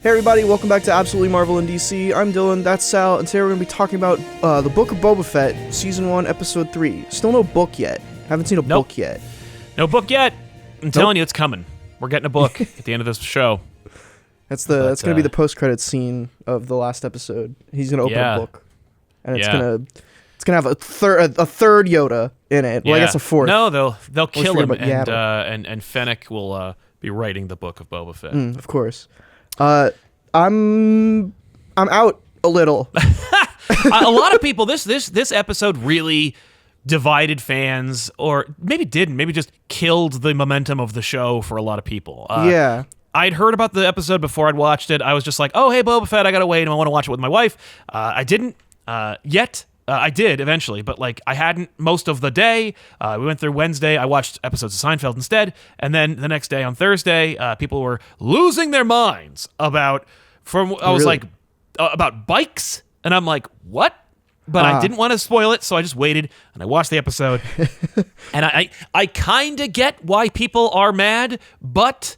Hey everybody, welcome back to Absolutely Marvel in DC. I'm Dylan, that's Sal, and today we're going to be talking about the Book of Boba Fett, Season 1, Episode 3. Still no book yet. Haven't seen a book yet. No book yet. I'm telling you, it's coming. We're getting a book at the end of this show. That's going to be the post-credits scene of the last episode. He's going to open a book, and it's going to have a third Yoda in it. Well, I guess a fourth. No, they'll kill him, and Fennec will be writing the Book of Boba Fett. Of course. I'm out a little. A lot of people. This episode really divided fans, or maybe didn't. Maybe just killed the momentum of the show for a lot of people. Yeah. I'd heard about the episode before I'd watched it. I was just like, oh, hey, Boba Fett, I gotta wait, and I want to watch it with my wife. I didn't yet. I did eventually, but I hadn't most of the day. We went through Wednesday. I watched episodes of Seinfeld instead, and then the next day on Thursday, people were losing their minds about bikes, and I'm like, what? But I didn't want to spoil it, so I just waited and I watched the episode. And I kind of get why people are mad, but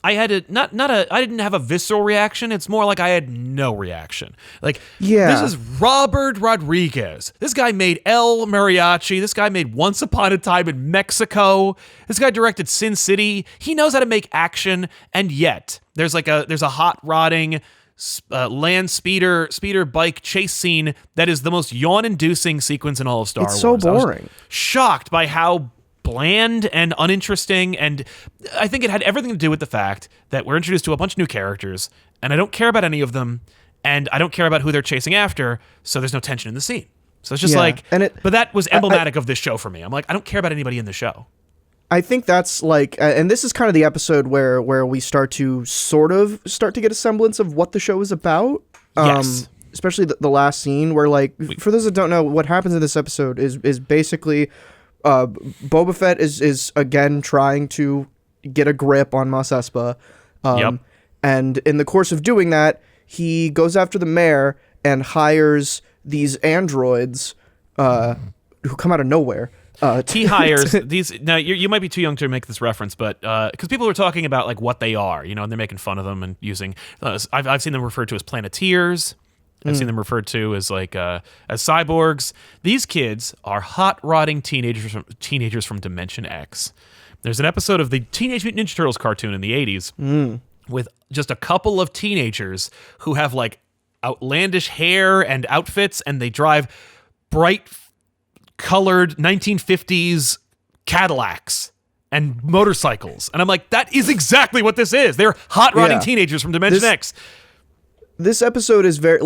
I had I didn't have a visceral reaction. It's more like I had no reaction. This is Robert Rodriguez. This guy made El Mariachi. This guy made Once Upon a Time in Mexico. This guy directed Sin City. He knows how to make action, and yet there's a hot rodding land speeder bike chase scene that is the most yawn-inducing sequence in all of Star Wars. It's so boring. I was shocked by how bland and uninteresting, and I think it had everything to do with the fact that we're introduced to a bunch of new characters, and I don't care about any of them, and I don't care about who they're chasing after, so there's no tension in the scene. So it's just but that was emblematic of this show for me. I'm like, I don't care about anybody in the show. I think that's and this is kind of the episode where we start to get a semblance of what the show is about. Yes. Especially the last scene where, for those that don't know, what happens in this episode is basically Boba Fett is again trying to get a grip on Mos Espa. And in the course of doing that, he goes after the mayor and hires these androids who come out of nowhere. He hires these. Now you might be too young to make this reference, but because people are talking about what they are, and they're making fun of them and using. I've seen them referred to as Planeteers. I've seen them referred to as as cyborgs. These kids are hot rodding teenagers from Dimension X. There's an episode of the Teenage Mutant Ninja Turtles cartoon in the 80s with just a couple of teenagers who have outlandish hair and outfits, and they drive bright colored 1950s Cadillacs and motorcycles. And I'm like, that is exactly what this is. They're hot rodding teenagers from Dimension X. This episode is very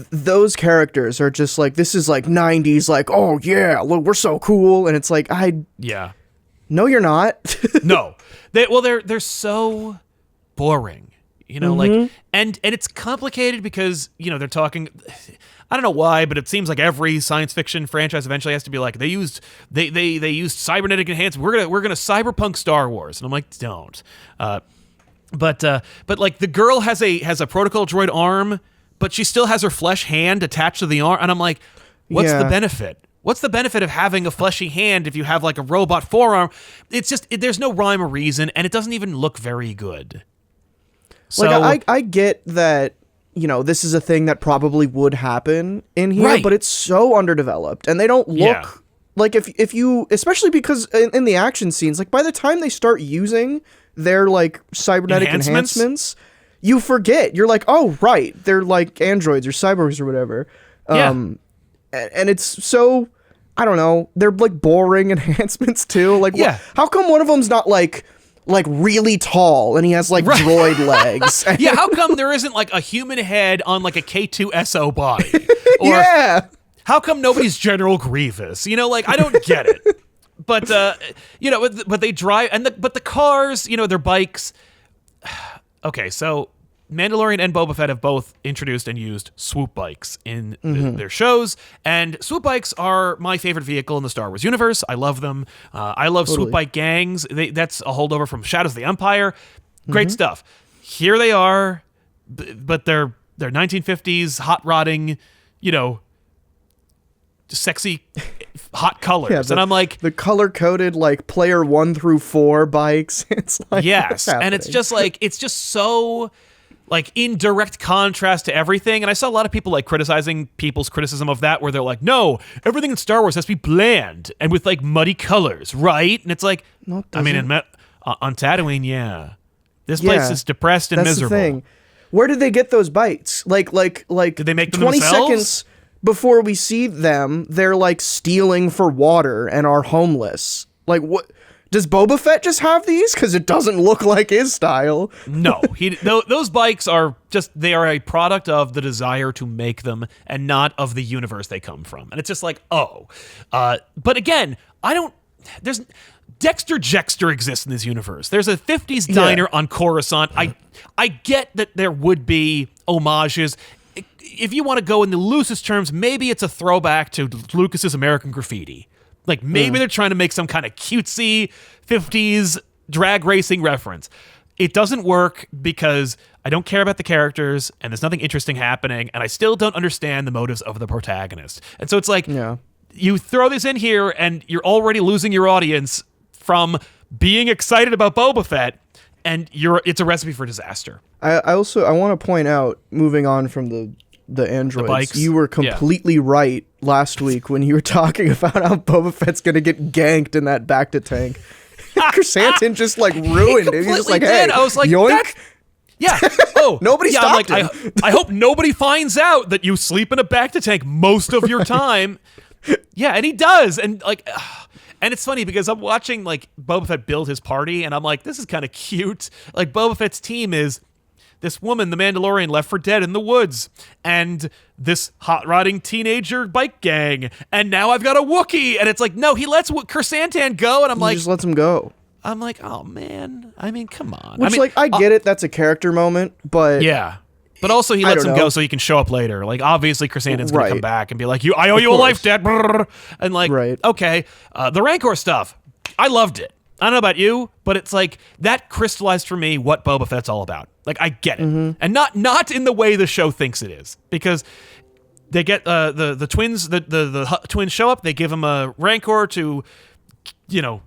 those characters are just this is 90s, oh yeah, look, we're so cool, and it's no, you're not. No, they're so boring, and it's complicated because they're talking. I don't know why, but it seems like every science fiction franchise eventually has to be they used cybernetic enhancement. We're gonna cyberpunk Star Wars, and I'm like, don't. But the girl has a protocol droid arm, but she still has her flesh hand attached to the arm, and I'm like, what's the benefit? What's the benefit of having a fleshy hand if you have a robot forearm? It's just there's no rhyme or reason, and it doesn't even look very good. So I get that. This is a thing that probably would happen in here, but it's so underdeveloped, and they don't look if you, especially because in the action scenes, by the time they start using their cybernetic enhancements, you forget. You're like, oh right, they're androids or cyborgs or whatever. And it's so, I don't know, they're boring enhancements too. How come one of them's not really tall and he has droid legs? Yeah, how come there isn't a human head on a K2SO body? Or how come nobody's General Grievous? I don't get it. But but they drive, but the cars, their bikes. Okay, so Mandalorian and Boba Fett have both introduced and used swoop bikes in their shows, and swoop bikes are my favorite vehicle in the Star Wars universe. I love them. I love swoop bike gangs. That's a holdover from Shadows of the Empire. Great stuff. Here they are, but they're 1950s hot rodding, sexy hot colors. And I'm like, the color coded player 1 through 4 bikes. It's yes, and it's just it's just so. like in direct contrast to everything. And I saw a lot of people like criticizing people's criticism of that, where they're like, no, everything in Star Wars has to be bland and with like muddy colors, right? And it's like, no, I mean, on Tatooine, yeah. This place is depressed and miserable. The thing. Where did they get those bites? Like did they make them 20 themselves? seconds before we see them, they're like stealing for water and are homeless. Like, what? Does Boba Fett just have these? Because it doesn't look like his style. No, those bikes are they are a product of the desire to make them and not of the universe they come from. And it's just like, but again, Dexter Jettster exists in this universe. There's a 50s diner on Coruscant. I get that there would be homages. If you want to go in the loosest terms, maybe it's a throwback to Lucas's American Graffiti. Like, maybe they're trying to make some kind of cutesy 50s drag racing reference. It doesn't work because I don't care about the characters and there's nothing interesting happening, and I still don't understand the motives of the protagonist. And so it's like, you throw this in here and you're already losing your audience from being excited about Boba Fett, and it's a recipe for disaster. I want to point out, moving on from the androids, you were completely right last week when you were talking about how Boba Fett's gonna get ganked in that Bacta tank. Chrysanthemum just like ruined it. He's just like, hey, I was like, yoink. Yeah. Oh, nobody stopped him. I hope nobody finds out that you sleep in a Bacta tank most of your time. Yeah, and he does, and like. And it's funny because I'm watching like Boba Fett build his party, and I'm like, this is kind of cute. Like, Boba Fett's team is this woman, the Mandalorian, left for dead in the woods, and this hot-rodding teenager bike gang, and now I've got a Wookiee, and it's like, no, he lets Chrysanthemum go, and He just lets him go. I'm like, oh man, I mean, come on. Which, I get it, that's a character moment, but yeah. But also, he lets him go so he can show up later. Like, obviously, Chrysanthemum's going to come back and be like, I owe you a life, Dad. And like, okay. The Rancor stuff, I loved it. I don't know about you, but it's like, that crystallized for me what Boba Fett's all about. Like, I get it. And not in the way the show thinks it is. Because they get the twins, the twins show up, they give him a Rancor to,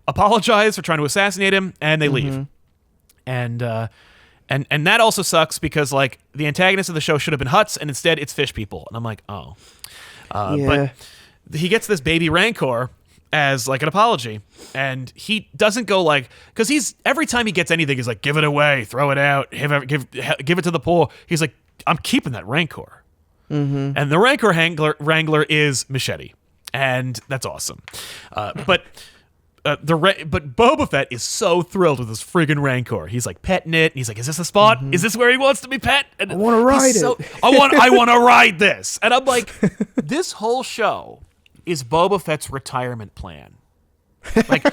apologize for trying to assassinate him, and they leave. And that also sucks because, like, the antagonist of the show should have been Hutts, and instead it's fish people. And I'm like, oh. But he gets this baby Rancor as, like, an apology. And he doesn't go, like... Because every time he gets anything, he's like, give it away, throw it out, give it to the poor. He's like, I'm keeping that Rancor. And the Rancor Wrangler is Machete. And that's awesome. But Boba Fett is so thrilled with this friggin' Rancor. He's like petting it, and he's like, "Is this a spot? Is this where he wants to be pet?" And I want to ride it. I want to ride this. And I'm like, this whole show is Boba Fett's retirement plan. Like,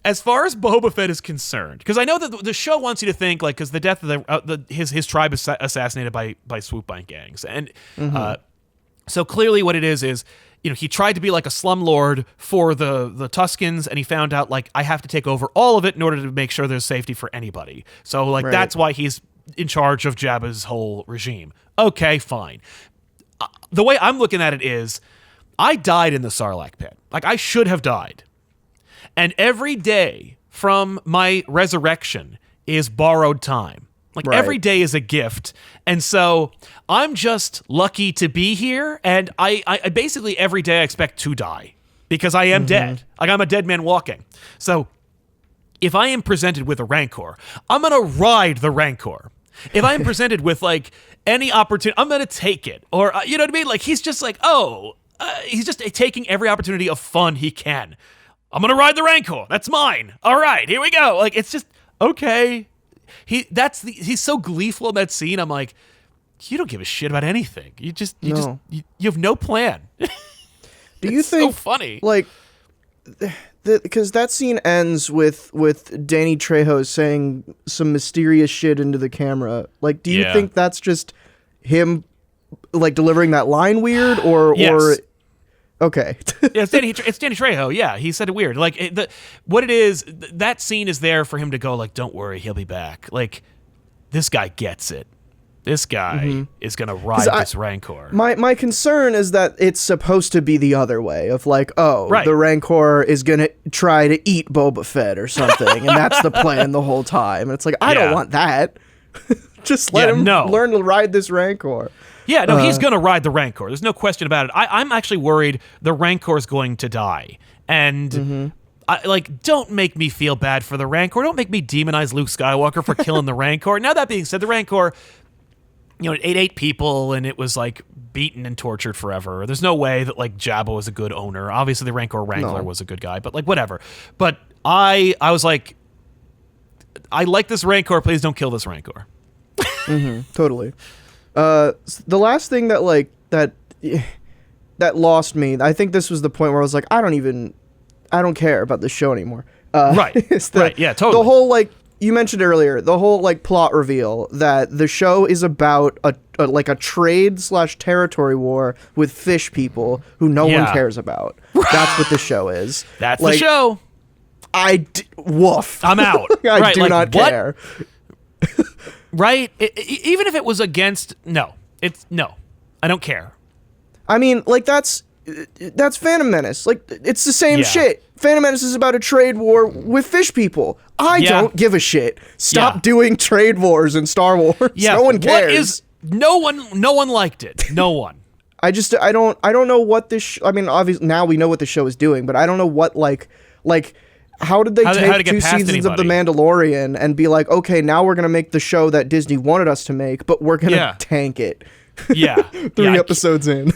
as far as Boba Fett is concerned, because I know that the show wants you to think, like, because the death of his tribe is assassinated by swoop bike gangs, and so clearly what it is he tried to be like a slumlord for the Tuskens, and he found out, like, I have to take over all of it in order to make sure there's safety for anybody. So, like, that's why he's in charge of Jabba's whole regime. Okay, fine. The way I'm looking at it is, I died in the Sarlacc pit. Like, I should have died. And every day from my resurrection is borrowed time. Like, every day is a gift. And so I'm just lucky to be here. And I basically every day I expect to die because I am dead. Like, I'm a dead man walking. So if I am presented with a Rancor, I'm going to ride the Rancor. If I am presented with, like, any opportunity, I'm going to take it. Or, you know what I mean? Like, he's just like, he's just taking every opportunity of fun he can. I'm going to ride the Rancor. That's mine. All right, here we go. Like, it's just, okay. He's so gleeful in that scene. I'm like, you don't give a shit about anything. You have no plan. Do you think so funny? Like, because that scene ends with Danny Trejo saying some mysterious shit into the camera. Like, do you think that's just him, like, delivering that line weird, or okay? It's Danny Trejo. Yeah, he said it weird. Like, what it is, that scene is there for him to go, like, don't worry, he'll be back. Like, this guy gets it. This guy is going to ride this Rancor. My concern is that it's supposed to be the other way of, like, the Rancor is going to try to eat Boba Fett or something, and that's the plan the whole time. And it's like, I don't want that. Just let him learn to ride this Rancor. Yeah, no, he's going to ride the Rancor. There's no question about it. I'm actually worried the Rancor's going to die. And, don't make me feel bad for the Rancor. Don't make me demonize Luke Skywalker for killing the Rancor. Now, that being said, the Rancor, it ate 8 people, and it was, beaten and tortured forever. There's no way that, Jabba was a good owner. Obviously, the Rancor Wrangler was a good guy, but, whatever. But I was like, I like this Rancor. Please don't kill this Rancor. Totally. The last thing that that lost me, I think this was the point where I was like, I don't care about this show anymore. Right. Yeah, totally. The whole, you mentioned earlier, the whole, plot reveal that the show is about a trade/territory war with fish people who no one cares about. That's what the show is. That's the show. Woof. I'm out. I do not care. Right? Even if it was against... No. I don't care. I mean, that's Phantom Menace. It's the same shit. Phantom Menace is about a trade war with fish people. I don't give a shit. Stop doing trade wars in Star Wars. No one cares. No one liked it. No one. I don't know what this... I mean, obviously, now we know what the show is doing, but I don't know what, how did they take 2 seasons of The Mandalorian and be like, okay, now we're going to make the show that Disney wanted us to make, but we're going to tank it. Yeah. 3 episodes in.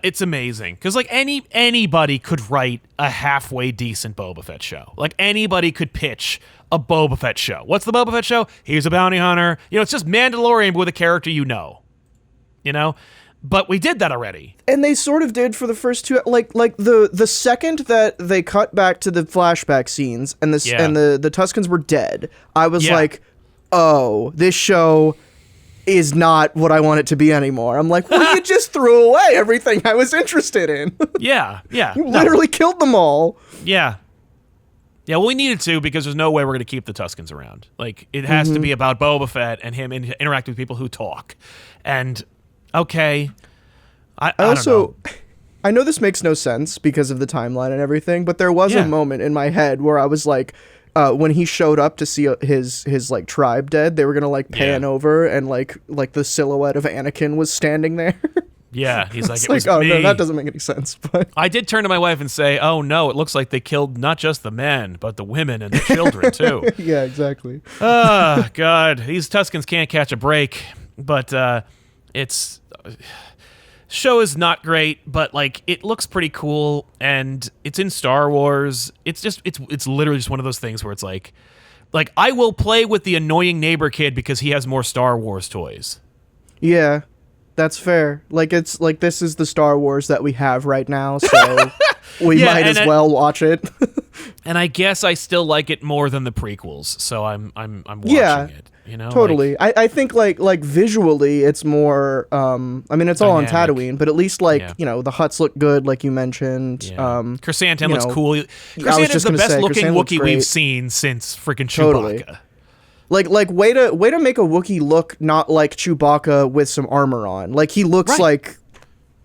It's amazing. Because, anybody could write a halfway decent Boba Fett show. Anybody could pitch a Boba Fett show. What's the Boba Fett show? He's a bounty hunter. It's just Mandalorian with a character you know. But we did that already. And they sort of did for the first 2, the second that they cut back to the flashback scenes and the Tuskens were dead, I was like, oh, this show is not what I want it to be anymore. I'm like, well, you just threw away everything I was interested in. Yeah. You literally killed them all. Yeah. Yeah, well, we needed to because there's no way we're going to keep the Tuskens around. It has to be about Boba Fett and him interacting with people who talk. And... okay. I also, I know this makes no sense because of the timeline and everything, but there was a moment in my head where I was like, when he showed up to see his tribe dead, they were gonna pan over and the silhouette of Anakin was standing there. Yeah, he's like, it was me. No, that doesn't make any sense. But I did turn to my wife and say, oh no, it looks like they killed not just the men, but the women and the children too. Yeah, exactly. Oh God, these Tuskens can't catch a break, but it's... show is not great, but it looks pretty cool, and it's in Star Wars. It's literally just one of those things where it's like I will play with the annoying neighbor kid because he has more Star Wars toys. Yeah, that's fair. It's this is the Star Wars that we have right now, so we might as well watch it. And I guess I still like it more than the prequels, so I'm watching it. Totally. I think visually it's more I mean it's all on Tatooine, but at least the huts look good, like you mentioned. Chrysanthemum looks cool. Chrysanthemum's the best looking Wookiee we've seen since freaking Chewbacca. Way to make a Wookiee look not like Chewbacca with some armor on. He looks like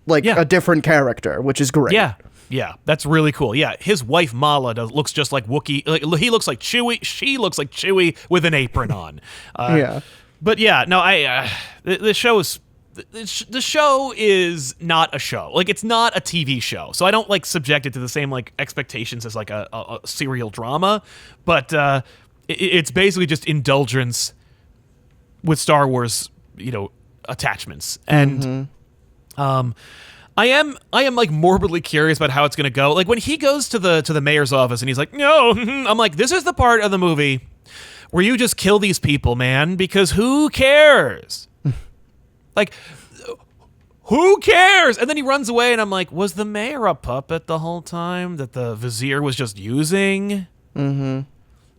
a different character, which is great. Yeah, that's really cool. Yeah, his wife Mala looks just like Wookiee. He looks like Chewie. She looks like Chewie with an apron on. But yeah, no, the show is not a show. It's not a TV show, so I don't subject it to the same expectations as a serial drama. But it's basically just indulgence with Star Wars, attachments and. I am morbidly curious about how it's going to go. When he goes to the mayor's office and he's like, no, I'm like, this is the part of the movie where you just kill these people, man, because who cares? Who cares? And then he runs away and I'm like, was the mayor a puppet the whole time that the vizier was just using? Oh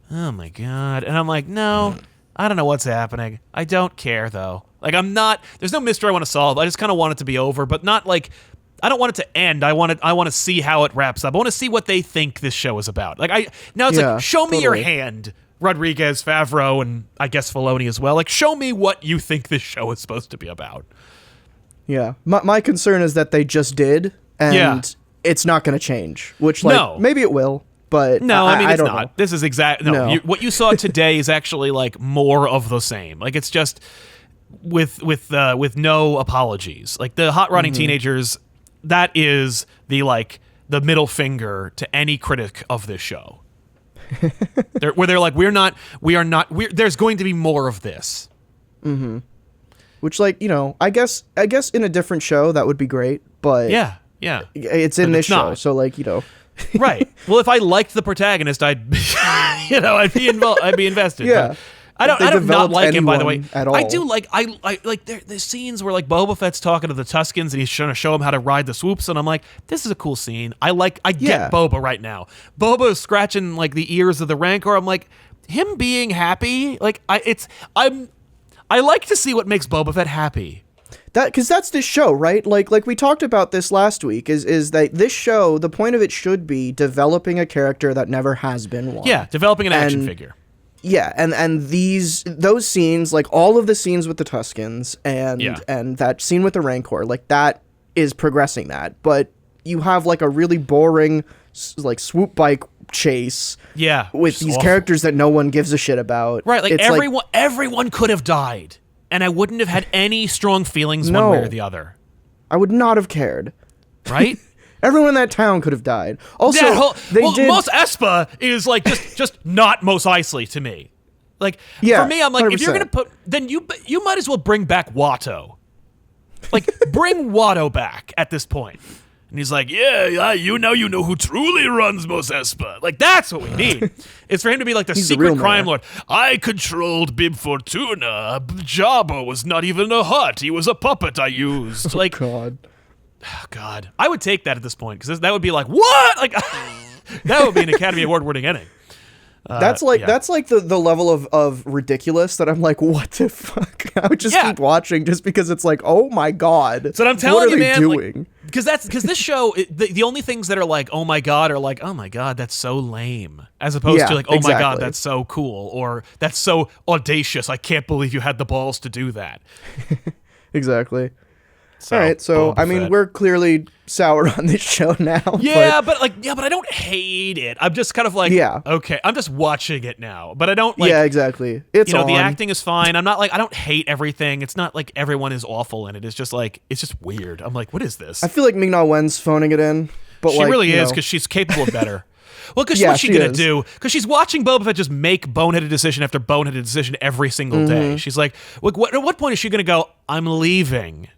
my God. And I'm like, no, I don't know what's happening. I don't care though. There's no mystery I want to solve. I just kind of want it to be over, but not I don't want it to end. I want to see how it wraps up. I want to see what they think this show is about. Show me your hand, Rodriguez, Favreau, and I guess Filoni as well. Show me what you think this show is supposed to be about. Yeah. My concern is that they just did, and it's not going to change, which, maybe it will. But no, I mean it's don't not. know. This is no. What you saw today is actually like more of the same. Like it's just with no apologies. Like the hot rodding teenagers, that is the middle finger to any critic of this show. They're like, there's going to be more of this. Mm-hmm. Which, like, you know, I guess in a different show that would be great, but yeah, it's in this show, so like, you know. Right. Well, if I liked the protagonist, I'd be invested. Yeah. But I don't not like him, by the way. At all. I do like the scenes where like Boba Fett's talking to the Tuskens and he's trying to show him how to ride the swoops, and I'm like, this is a cool scene. I get Boba right now. Boba is scratching like the ears of the Rancor. I'm like, him being happy, like I like to see what makes Boba Fett happy. Because that's this show, right? Like we talked about this last week, is that this show, the point of it should be developing a character that never has been one. Yeah, developing an action figure. Yeah, and those scenes, like all of the scenes with the Tuskens and that scene with the Rancor, like that is progressing that. But you have like a really boring like swoop bike chase. Yeah, with these characters that no one gives a shit about. Right, like everyone could have died, and I wouldn't have had any strong feelings one way or the other. I would not have cared. Right? Everyone in that town could have died. Also, Mos Espa is like just not Mos Eisley to me. Like for me, I'm like 100%. If you're gonna put, then you might as well bring back Watto. Like bring Watto back at this point. And he's like, yeah, you know who truly runs Mos Espa. Like that's what we need. It's for him to be like the secret crime lord. I controlled Bib Fortuna. Jabba was not even a hut. He was a puppet I used. Like God, I would take that at this point because that would be like what? Like that would be an Academy Award-winning ending. That's like the level of ridiculous that I'm like, what the fuck? I would just keep watching just because it's like, oh my God. So I'm telling you, man, doing? Because this show, the only things that are like, oh my God, are like, oh my God, that's so lame, as opposed to like, oh my God, that's so cool, or that's so audacious. I can't believe you had the balls to do that. Exactly. So, all right, so I mean, we're clearly sour on this show now. Yeah, but I don't hate it. I'm just kind of like, okay, I'm just watching it now, but I don't like. Yeah, exactly. It's the acting is fine. I'm not like I don't hate everything. It's not like everyone is awful in it. It's just like it's just weird. I'm like, what is this? I feel like Ming-Na Wen's phoning it in, but she really is because she's capable of better. Well, because what's she gonna do? Because she's watching Boba Fett just make boneheaded decision after boneheaded decision every single day. She's like, at what point is she gonna go? I'm leaving.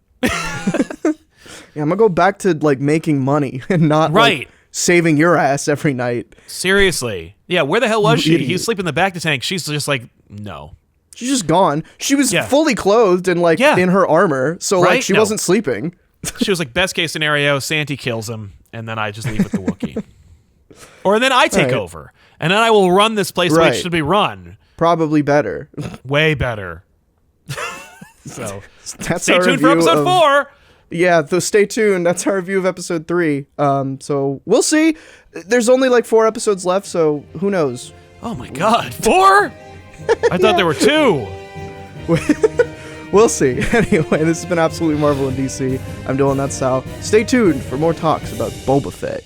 Yeah, I'm gonna go back to like making money and not like, saving your ass every night. Seriously. Yeah, where the hell was she? He was sleeping in the back of the tank. She's just like, no. She's just gone. She was fully clothed and like in her armor, so like she wasn't sleeping. She was like, best case scenario, Santi kills him, and then I just leave with the Wookiee. Or then I take over, and then I will run this place the way it should be run. Probably better. Way better. So that's stay tuned for episode 4. Yeah, so stay tuned. That's our review of episode 3. So we'll see. There's only like 4 episodes left, so who knows? Oh my God, 4? I thought there were 2. We'll see. Anyway, this has been Absolutely Marvel in DC. I'm Dylan, that's Sal. Stay tuned for more talks about Boba Fett.